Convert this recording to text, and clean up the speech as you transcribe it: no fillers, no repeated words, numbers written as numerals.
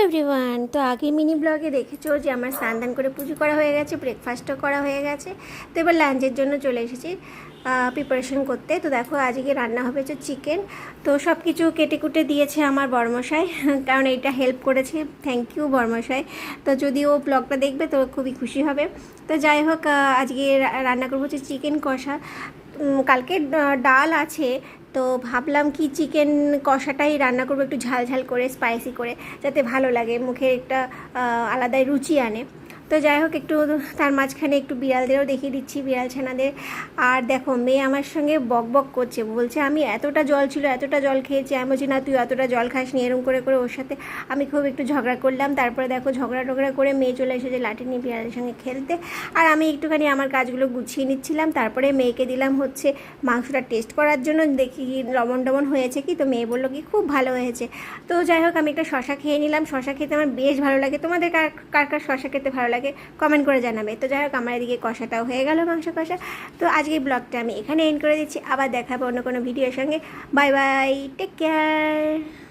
Everyone, তো আগে mini ব্লগে দেখেছো যে আমার স্নান দান করে পুজো করা হয়ে গেছে, ব্রেকফাস্টও করা হয়ে গেছে। তো এবার লাঞ্চের জন্য চলে এসেছি প্রিপারেশন করতে। তো দেখো আজকে রান্না হবে হচ্ছে চিকেন। তো সব কিছু কেটে কুটে দিয়েছে আমার বড়মশাই, কারণ এইটা হেল্প করেছে। থ্যাংক ইউ বড়মশাই। তো যদি ও ব্লগটা দেখবে তো খুবই খুশি হবে। তো যাই হোক, আজকে রান্না করবো হচ্ছে চিকেন কষা। কালকে ডাল আছে, তো ভাবলাম কি চিকেন কষাটাই রান্না করবো একটু ঝাল ঝাল করে, স্পাইসি করে, যাতে ভালো লাগে, মুখে একটা আলাদাই রুচি আনে। তো যাই হোক, একটু তার মাঝখানে একটু বিড়ালদেরও দেখিয়ে দিচ্ছি, বিড়াল ছানাদের। আর দেখো মেয়ে আমার সঙ্গে বক বক করছে, বলছে আমি এতটা জল ছিল, এতটা জল খেয়েছি। আমি বলছি না, তুই এতটা জল খাসনি। এরকম করে করে ওর সাথে আমি খুব একটু ঝগড়া করলাম। তারপরে দেখো ঝগড়া টগড়া করে মেয়ে চলে এসেছে লাঠি নিয়ে বিড়ালের সঙ্গে খেলতে। আর আমি একটুখানি আমার কাজগুলো গুছিয়ে নিচ্ছিলাম। তারপরে মেয়েকে দিলাম হচ্ছে মাংসটা টেস্ট করার জন্য, দেখি লবণ টবণ হয়েছে কি। তো মেয়ে বললো কি খুব ভালো হয়েছে। তো যাই হোক, আমি একটা শশা খেয়ে নিলাম। শশা খেতে আমার বেশ ভালো লাগে। তোমাদের কার কার শশা খেতে ভালো লাগে কমেন্ট করে জানাবে। তো যাই হোক, আমার এদিকে কষাটাও হয়ে গেল, মাংস কষা। তো আজকে ব্লগটা আমি এখানে এন্ড করে দিচ্ছি। আবার দেখাবো অন্য কোনো ভিডিওর সঙ্গে। Bye bye, take care.